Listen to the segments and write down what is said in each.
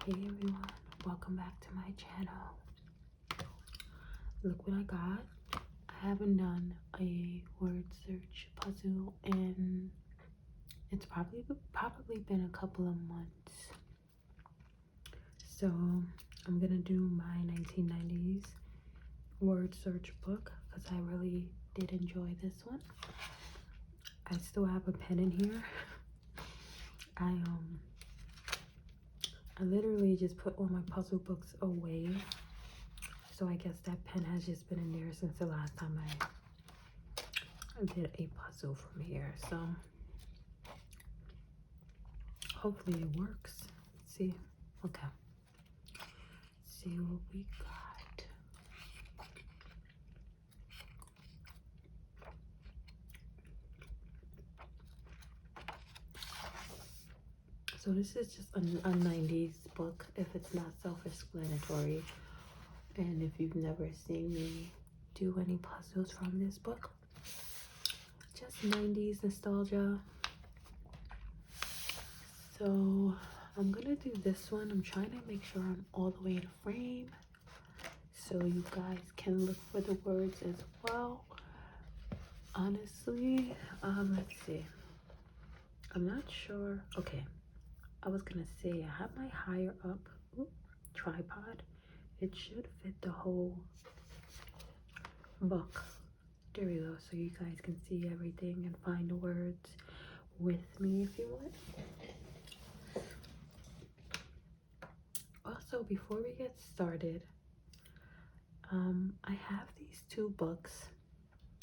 Hey everyone, welcome back to my channel. Look what I got. I haven't done a word search puzzle and it's probably been a couple of months. So I'm gonna do my 1990s word search book because I really did enjoy this one. I still have a pen in here. I literally just put all my puzzle books away. So I guess that pen has just been in there since the last time I did a puzzle from here. So hopefully it works. Let's see. Okay. Let's see what we got. So this is just a 90s book, if it's not self-explanatory. And if you've never seen me do any puzzles from this book, just 90s nostalgia. So I'm gonna do this one. I'm trying to make sure I'm all the way in frame so you guys can look for the words as well. Honestly, let's see. I'm not sure. Okay, I was gonna say I have my higher up tripod. It should fit the whole book. There we go, so you guys can see everything and find the words with me if you want. Also, before we get started, I have these two books.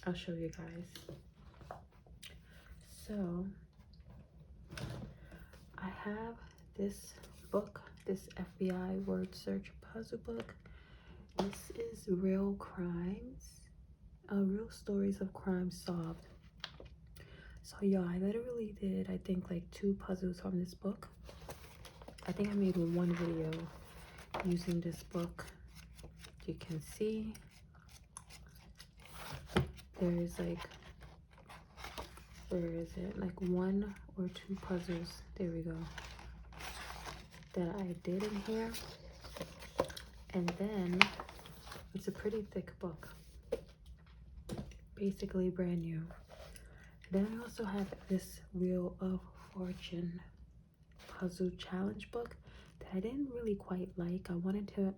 I'll show you guys. So I have this book, this FBI word search puzzle book. This is Real Crimes, Real Stories of Crime Solved. So yeah, I literally did, I think, like 2 puzzles from this book. I think I made one video using this book. You can see there's like, where is it, like 1 or 2 puzzles, there we go, that I did in here. And then it's a pretty thick book, basically brand new. Then I also have this Wheel of Fortune puzzle challenge book that I didn't really quite like. I wanted to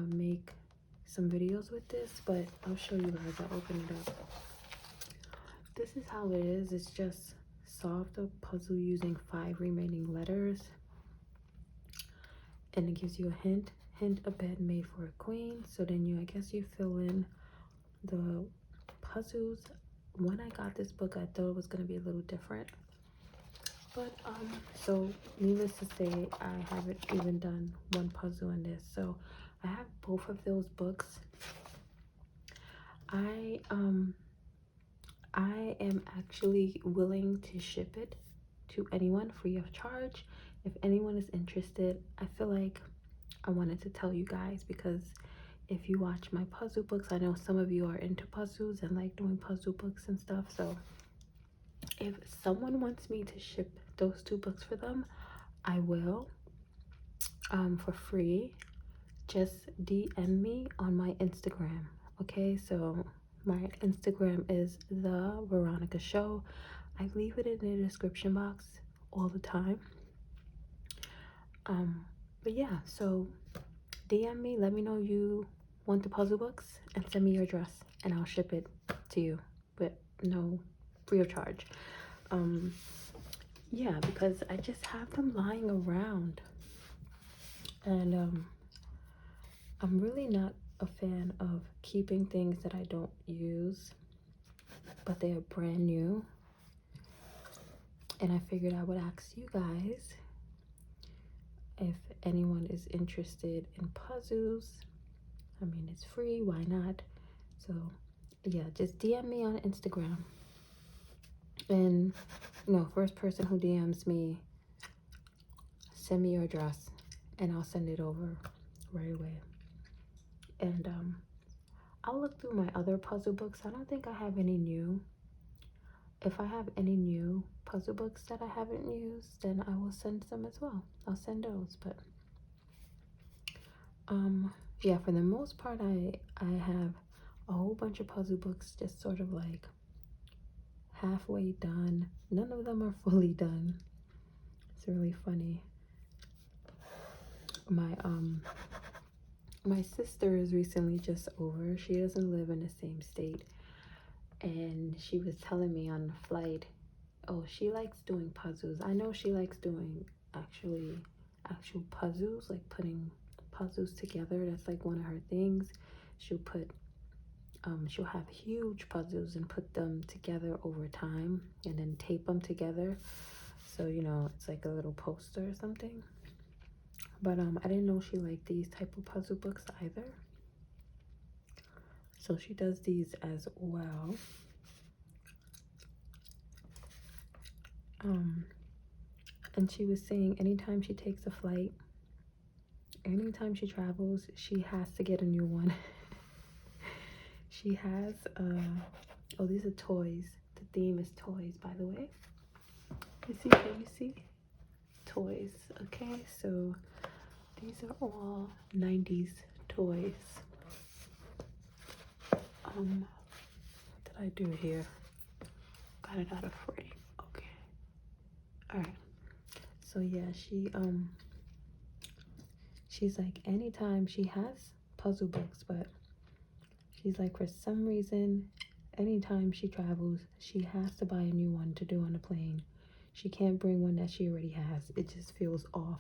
make some videos with this, but I'll show you guys. I'll open it up. This is how it is. It's just solve the puzzle using 5 remaining letters, and it gives you a hint. A bed made for a queen. So then I guess you fill in the puzzles. When I got this book, I thought it was going to be a little different, but so needless to say, I haven't even done one puzzle in this. So I have both of those books. I am actually willing to ship it to anyone free of charge. If anyone is interested, I feel like I wanted to tell you guys, because if you watch my puzzle books, I know some of you are into puzzles and like doing puzzle books and stuff. So if someone wants me to ship those 2 books for them, I will, for free. Just DM me on my Instagram. Okay, so my Instagram is The Veronica Show. I leave it in the description box all the time. But yeah, so DM me, let me know you want the puzzle books, and send me your address and I'll ship it to you, but no, free of charge. Yeah, because I just have them lying around, and I'm really not a fan of keeping things that I don't use but they are brand new, and I figured I would ask you guys if anyone is interested in puzzles. I mean, it's free, why not? So yeah, just DM me on Instagram, and first person who DMs me, send me your address and I'll send it over right away. And I'll look through my other puzzle books. I don't think I have any new. If I have any new puzzle books that I haven't used, then I will send some as well. I'll send those. But yeah, for the most part, I have a whole bunch of puzzle books just sort of like halfway done. None of them are fully done. It's really funny. My sister is recently just over. She doesn't live in the same state, and she was telling me on the flight, oh, she likes doing puzzles. I know she likes doing actual puzzles, like putting puzzles together. That's like one of her things. She'll have huge puzzles and put them together over time and then tape them together, so you know it's like a little poster or something. But I didn't know she liked these type of puzzle books either, so she does these as well. And she was saying anytime she takes a flight, anytime she travels, she has to get a new one. She has oh, these are toys. The theme is toys, by the way. You see, can you see? Toys. Okay, so these are all 90s toys. What did I do here? Got it out of frame. Okay. All right. So yeah, she's like, anytime she has puzzle books, but she's like, for some reason, anytime she travels, she has to buy a new one to do on the plane. She can't bring one that she already has. It just feels off.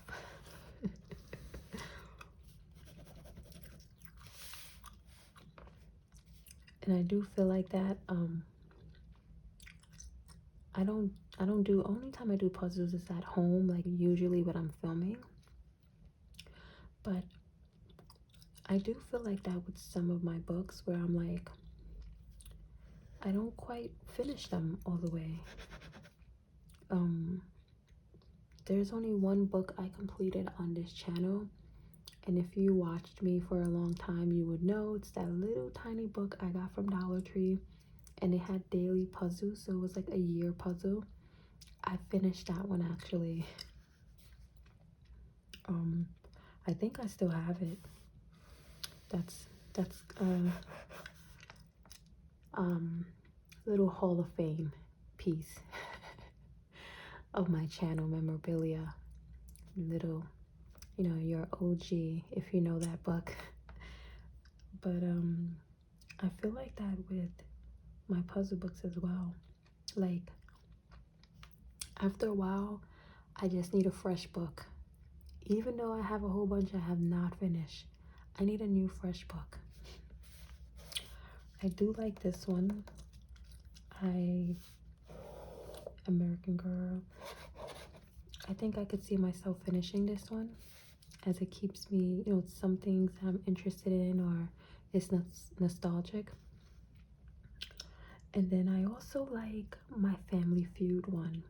And I do feel like that. I don't do, only time I do puzzles is at home, like usually when I'm filming. But I do feel like that with some of my books, where I'm like, I don't quite finish them all the way. There's only one book I completed on this channel, and if you watched me for a long time, you would know it's that little tiny book I got from Dollar Tree, and it had daily puzzles, so it was like a year puzzle. I finished that one actually. I think I still have it. That's little Hall of Fame piece of my channel memorabilia. Little, you know, your OG, if you know that book. But I feel like that with my puzzle books as well. Like, after a while, I just need a fresh book. Even though I have a whole bunch I have not finished, I need a new fresh book. I do like this one. American Girl. I think I could see myself finishing this one, as it keeps me, you know, some things I'm interested in, or it's nostalgic. And then I also like my Family Feud one.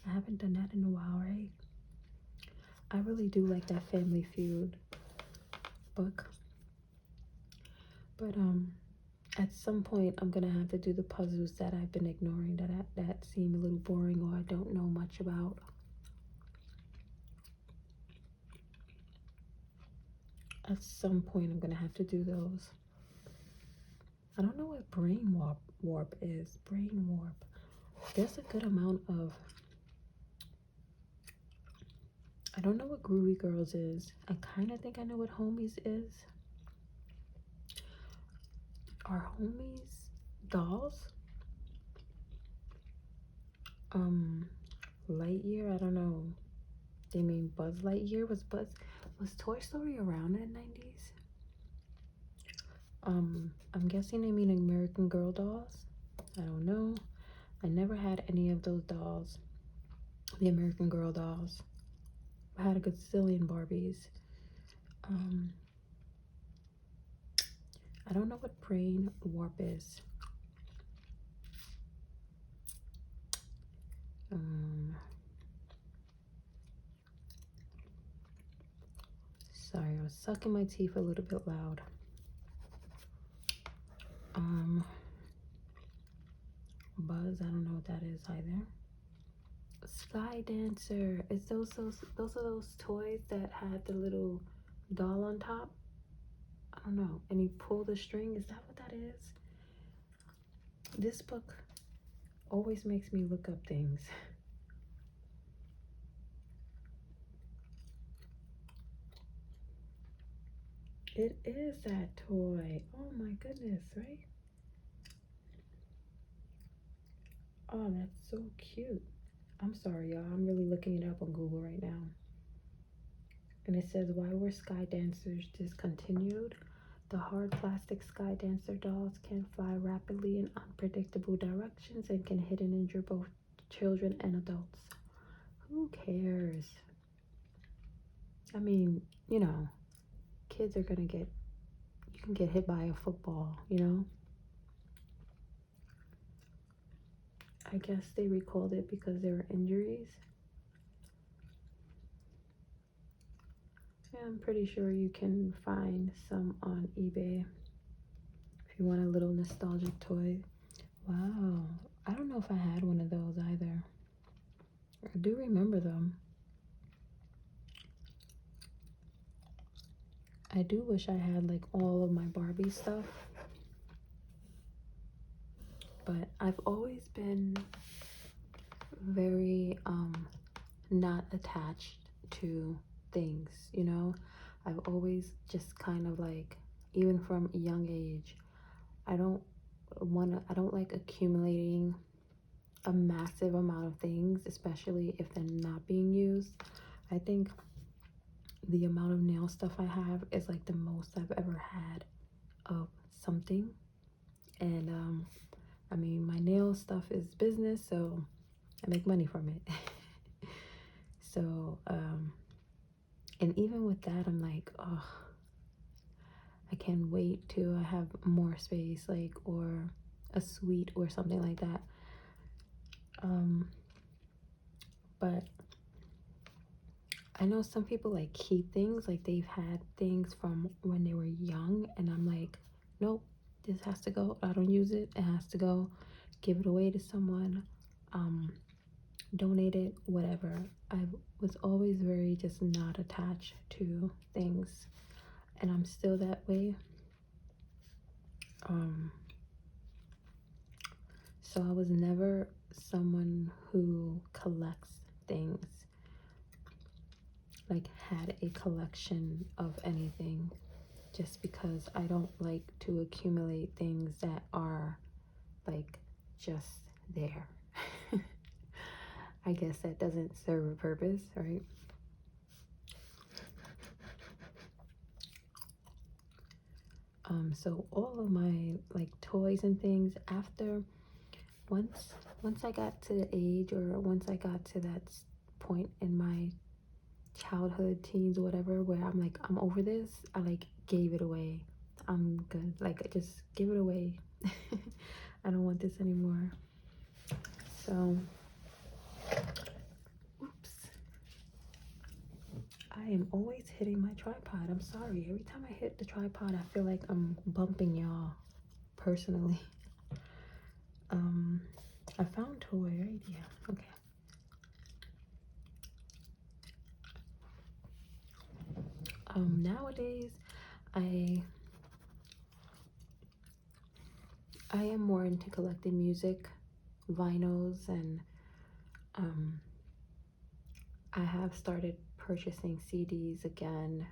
I haven't done that in a while, right? I really do like that Family Feud book. But at some point I'm gonna have to do the puzzles that I've been ignoring, that seem a little boring or I don't know much about. At some point I'm gonna have to do those. I don't know what brain warp is. Brain warp. There's a good amount of, I don't know what Groovy Girls is. I kind of think I know what Homies is. Are Homies dolls? Lightyear, I don't know. They mean Buzz Lightyear. Was Toy Story around in the 90s? I'm guessing they mean American Girl dolls. I don't know. I never had any of those dolls. The American Girl dolls. I had a gazillion Barbies. I don't know what brain warp is. Sorry, I was sucking my teeth a little bit loud. Buzz, I don't know what that is either. Sky Dancer. It's those are those toys that had the little doll on top. I don't know. And you pull the string. Is that what that is? This book always makes me look up things. It is that toy. Oh my goodness, right? Oh, that's so cute. I'm sorry, y'all. I'm really looking it up on Google right now. And it says, why were Sky Dancers discontinued? The hard plastic Sky Dancer dolls can fly rapidly in unpredictable directions and can hit and injure both children and adults. Who cares? I mean, you know, kids are gonna get, you can get hit by a football, you know? I guess they recalled it because there were injuries. Yeah, I'm pretty sure you can find some on eBay if you want a little nostalgic toy. Wow, I don't know if I had one of those either. I do remember them. I do wish I had like all of my Barbie stuff, but I've always been very not attached to things, you know? I've always just kind of like, even from a young age, I don't like accumulating a massive amount of things, especially if they're not being used. I think the amount of nail stuff I have is like the most I've ever had of something. And I mean, my nail stuff is business, so I make money from it. So and even with that, I'm like, oh, I can't wait till I have more space, like, or a suite or something like that. But I know some people like keep things, like they've had things from when they were young, and I'm like, nope, this has to go. I don't use it. It has to go. Give it away to someone. Donate it, whatever. I was always very just not attached to things, and I'm still that way. So I was never someone who collects things, like had a collection of anything, just because I don't like to accumulate things that are like just there. I guess that doesn't serve a purpose, right? So all of my like toys and things, after once I got to the age, or once I got to that point in my childhood, teens, whatever, where I'm like, I'm over this, I like gave it away. I'm good. Like, I just give it away. I don't want this anymore. So, oops. I am always hitting my tripod. I'm sorry. Every time I hit the tripod, I feel like I'm bumping y'all personally. I found toy, right? Yeah, okay. Nowadays, I am more into collecting music, vinyls, and I have started purchasing CDs again.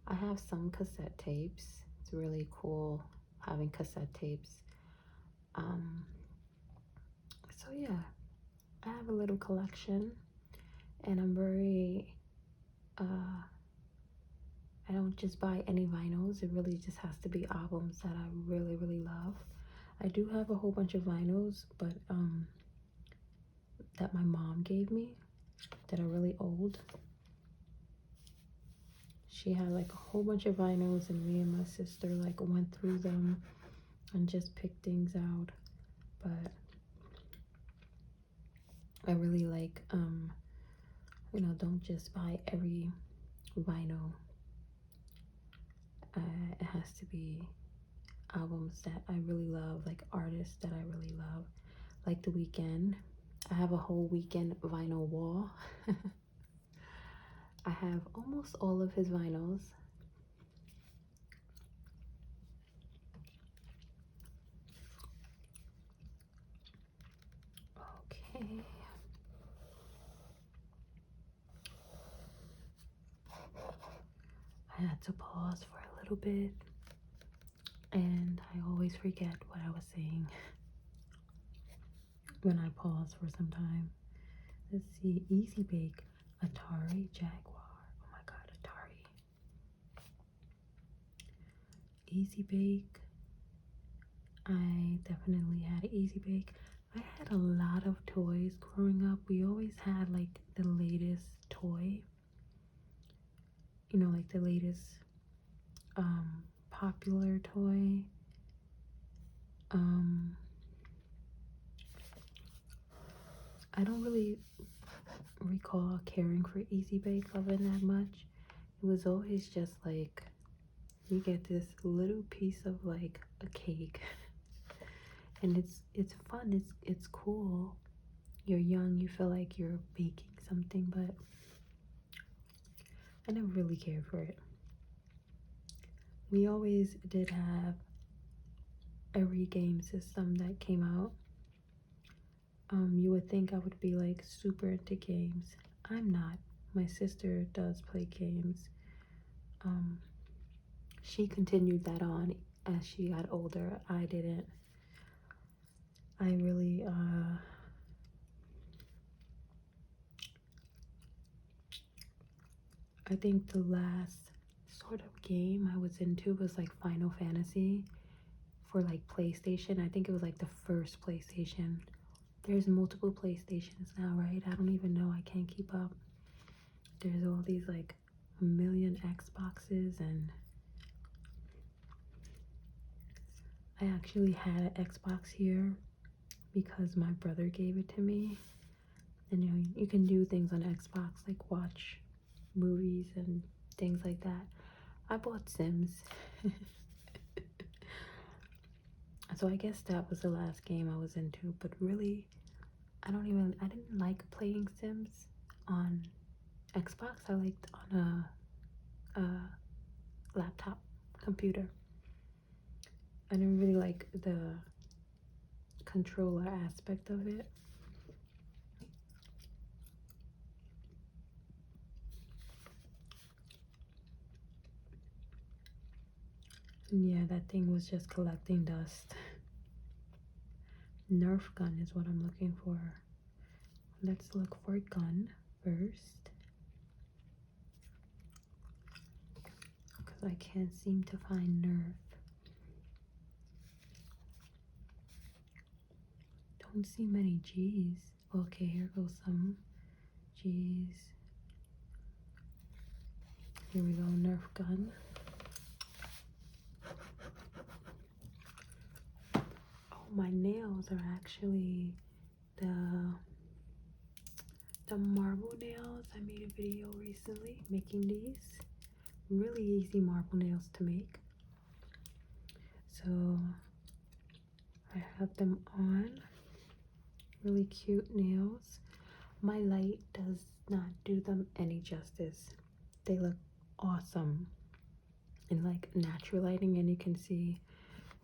I have some cassette tapes. It's really cool having cassette tapes. So yeah, I have a little collection, and I'm very I don't just buy any vinyls. It really just has to be albums that I really, really love. I do have a whole bunch of vinyls, but that my mom gave me that are really old. She had like a whole bunch of vinyls, and me and my sister like went through them and just picked things out. But I really like you know, don't just buy every vinyl. It has to be albums that I really love, like artists that I really love, like The Weeknd. I have a whole weekend vinyl wall. I have almost all of his vinyls. Okay. I had to pause for a little bit, and I always forget what I was saying when I pause for some time. Let's see, Easy Bake, Atari Jaguar. Oh my god, Atari. Easy Bake. I definitely had Easy Bake. I had a lot of toys growing up. We always had like the latest toy. You know, like the latest popular toy. I don't really recall caring for Easy Bake Oven that much. It was always just like you get this little piece of like a cake, and it's fun. It's cool. You're young. You feel like you're baking something, but I never really cared for it. We always did have every game system that came out. You would think I would be like super into games. I'm not. My sister does play games. She continued that on as she got older. I didn't. I really I think the last sort of game I was into was like Final Fantasy for like PlayStation. I think it was like the first PlayStation. There's multiple PlayStations now, right? I don't even know. I can't keep up. There's all these like a million Xboxes, and I actually had an Xbox here because my brother gave it to me. And you know, you can do things on Xbox like watch movies and things like that. I bought Sims. So I guess that was the last game I was into, but really I didn't like playing Sims on Xbox. I liked on a laptop computer. I didn't really like the controller aspect of it. And yeah, that thing was just collecting dust. Nerf gun is what I'm looking for. Let's look for gun first, because I can't seem to find Nerf. Don't see many G's. Okay, here goes some G's. Here we go, Nerf gun. Oh, my nails are actually the marble nails. I made a video recently making these. Really easy marble nails to make. So I have them on. Really cute nails. My light does not do them any justice. They look awesome in like natural lighting, and you can see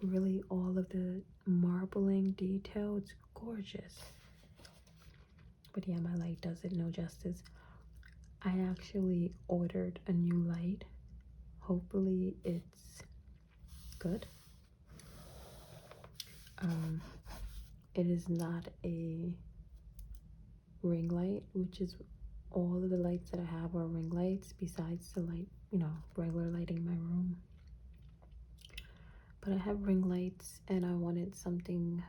really all of the marbling detail. It's gorgeous. But yeah, my light does it no justice. I actually ordered a new light. Hopefully it's good. It is not a ring light, which is all of the lights that I have are ring lights besides the light, you know, regular lighting in my room. But I have ring lights, and I wanted something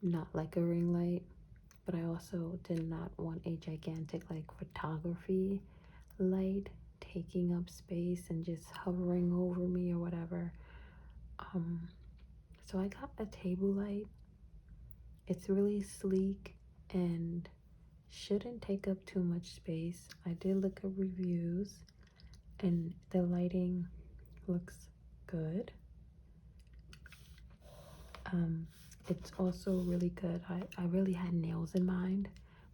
not like a ring light, but I also did not want a gigantic like photography light taking up space and just hovering over me or whatever. So I got a table light. It's really sleek and shouldn't take up too much space. I did look at reviews, and the lighting looks good. it's also really good. I really had nails in mind,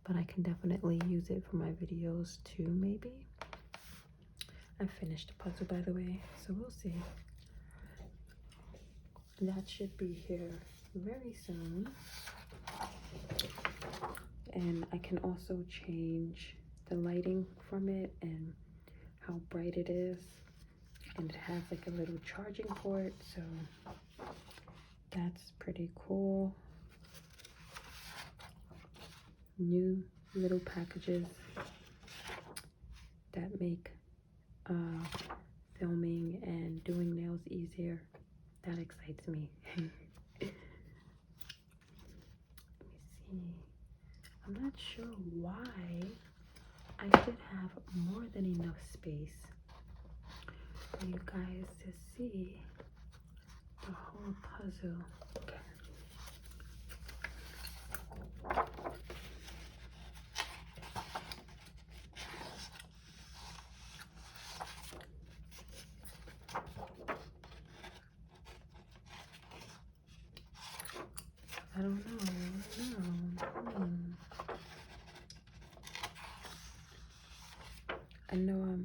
but I can definitely use it for my videos too, maybe. I finished the puzzle, by the way, so we'll see. That should be here very soon. And I can also change the lighting from it and how bright it is. And it has like a little charging port, so that's pretty cool. New little packages that make filming and doing nails easier. That excites me. Let me see. I'm not sure why. I should have more than enough space for you guys to see the whole puzzle. I don't know. I know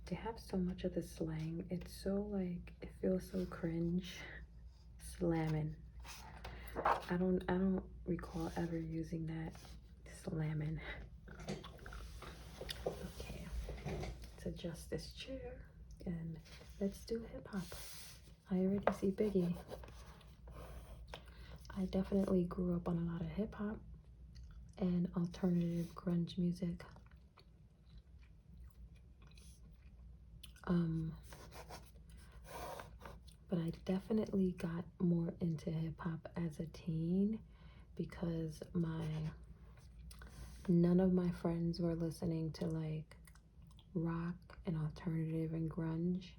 they have so much of the slang. It's so like, it feels so cringe. Slamming. I don't recall ever using that. Slamming. Okay. Let's adjust this chair and let's do hip hop. I already see Biggie. I definitely grew up on a lot of hip hop and alternative grunge music. But I definitely got more into hip hop as a teen because none of my friends were listening to like rock and alternative and grunge.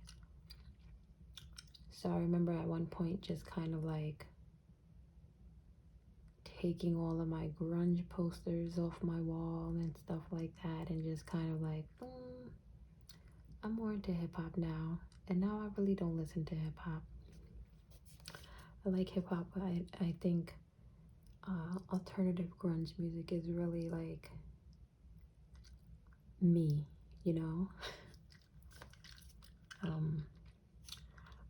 So I remember at one point just kind of like taking all of my grunge posters off my wall and stuff like that and just kind of like, I'm more into hip hop now. And now I really don't listen to hip hop. I like hip hop, but I think alternative grunge music is really like me, you know?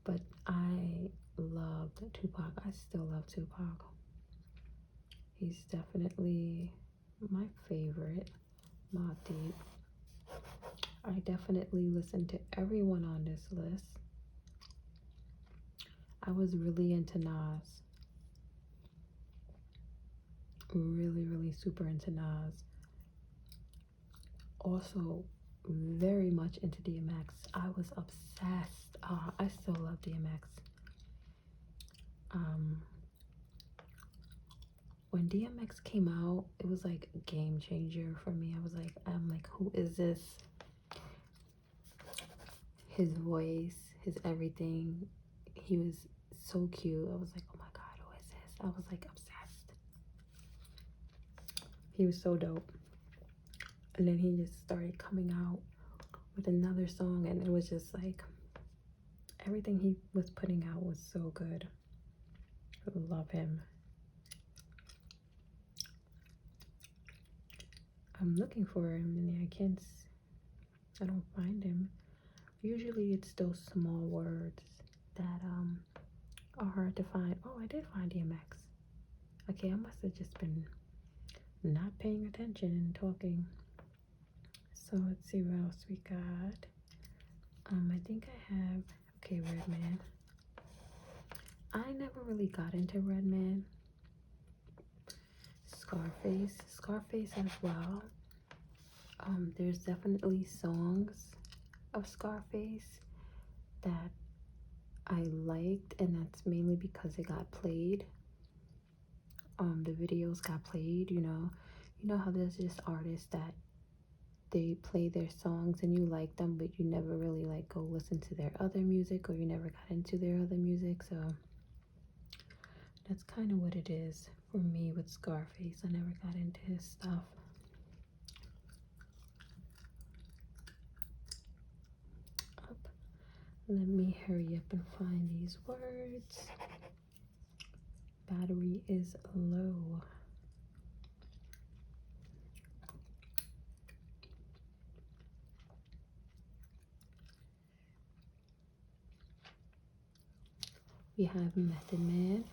But I loved Tupac. I still love Tupac. He's definitely my favorite. Mobb Deep. I definitely listened to everyone on this list. I was really into Nas. Really super into Nas. Also very much into DMX. I was obsessed. I still love DMX. When DMX came out, it was like a game changer for me. I'm like, who is this? His voice, his everything. He was so cute. I was like, oh my god, who is this? I was like obsessed. He was so dope. And then he just started coming out with another song, and it was just like everything he was putting out was so good. I love him. I'm looking for him and I don't find him. Usually it's those small words that are hard to find. Oh, I did find DMX. Okay, I must have just been not paying attention and talking. So let's see what else we got. I think I have, okay, Redman. I never really got into Redman. Scarface as well. There's definitely songs of Scarface that I liked, and that's mainly because it got played. The videos got played, you know how there's just artists that they play their songs and you like them, but you never really like go listen to their other music, or you never got into their other music. So that's kind of what it is for me with Scarface. I never got into his stuff. Let me hurry up and find these words. battery is low. We have Method Man.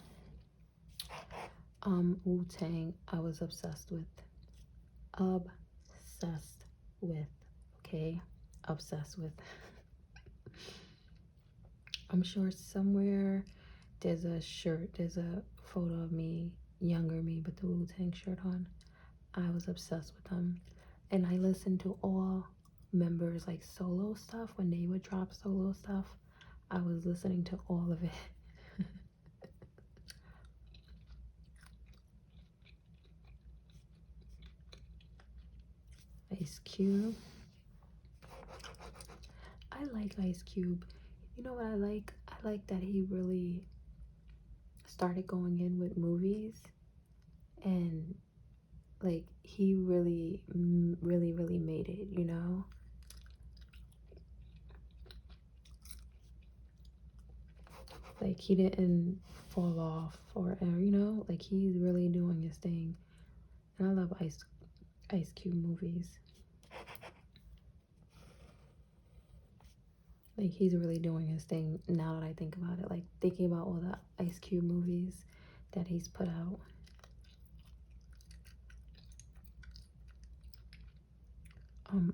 Wu-Tang, I was obsessed with. Obsessed with. Okay? Obsessed with. I'm sure somewhere there's a shirt, there's a photo of me, younger me, with the Wu-Tang shirt on. I was obsessed with them. And I listened to all members, like solo stuff. When they would drop solo stuff, I was listening to all of it. Ice Cube. I like Ice Cube. You know what I like? I like that he really started going in with movies, and like he really made it, you know? Like he didn't fall off, or you know, like he's really doing his thing. And I love Ice Cube movies. Like he's really doing his thing now that I think about it. Like thinking about all the Ice Cube movies that he's put out.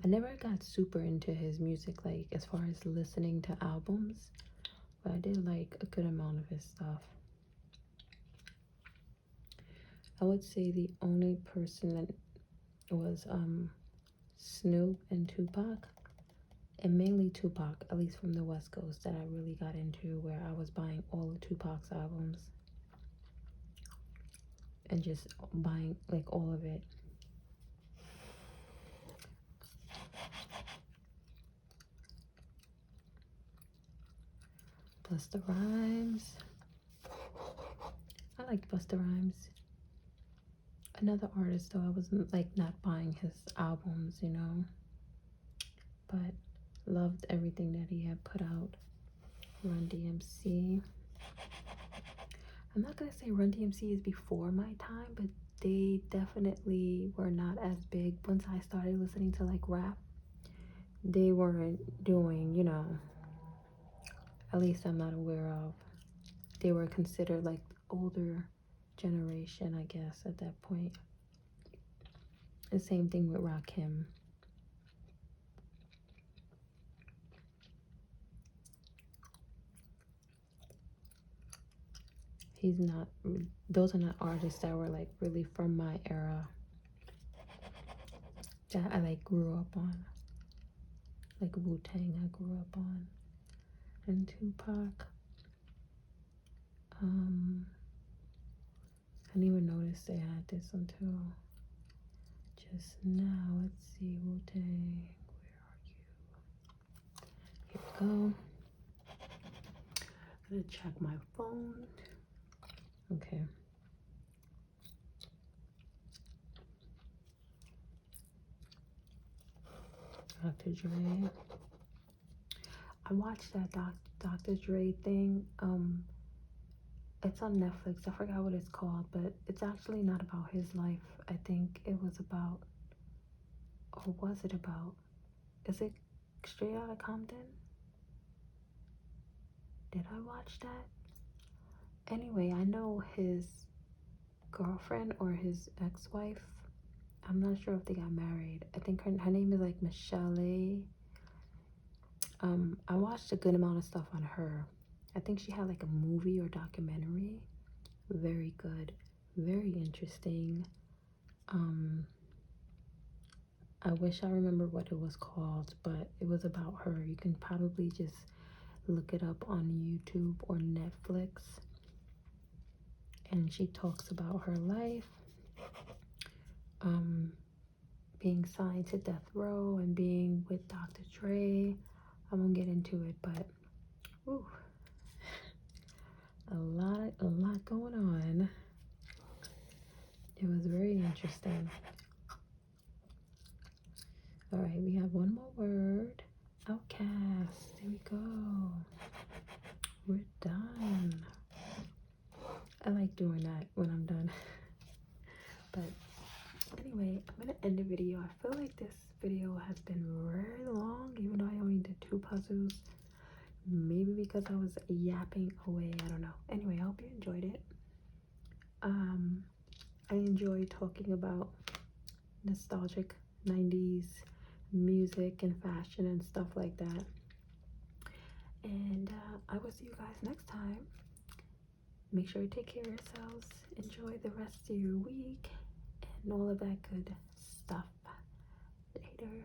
I never got super into his music, like as far as listening to albums, but I did like a good amount of his stuff. I would say the only person that was Snoop and Tupac, and mainly Tupac, at least from the West Coast, that I really got into, where I was buying all of Tupac's albums and just buying like all of it. Busta Rhymes. I liked Busta Rhymes. Another artist though, I wasn't like not buying his albums, you know, but loved everything that he had put out. Run DMC. I'm not gonna say Run DMC is before my time, but they definitely were not as big once I started listening to like rap. They weren't doing, you know, at least I'm not aware of. They were considered like older generation, I guess, at that point. The same thing with Rakim. He's not, those are not artists that were like really from my era that I like grew up on. Like Wu-Tang I grew up on. And Tupac. I didn't even notice they had this until just now. Let's see, Wu-Tang, where are you? Here we go. I'm gonna check my phone. Okay. Dr. Dre. I watched that Dr. Dre thing. It's on Netflix. I forgot what it's called, but it's actually not about his life. I think it was about, or was it about? Is it Straight Outta Compton? Did I watch that? Anyway, I know his girlfriend or his ex-wife. I'm not sure if they got married. I think her name is like Michelle. I watched a good amount of stuff on her. I think she had like a movie or documentary. Very good, very interesting. I wish I remember what it was called, but it was about her. You can probably just look it up on YouTube or Netflix. And she talks about her life, being signed to death row and being with Dr. Dre. I won't get into it, but ooh, a lot going on. It was very interesting. All right, we have one more word. Outcast. There we go. We're done. I like doing that when I'm done. But anyway, I'm gonna end the video. I feel like this video has been very long, even though I only did 2 puzzles. Maybe because I was yapping away, I don't know. Anyway, I hope you enjoyed it. I enjoy talking about nostalgic 90s music and fashion and stuff like that. And I will see you guys next time. Make sure you take care of yourselves. Enjoy the rest of your week and all of that good stuff. Later.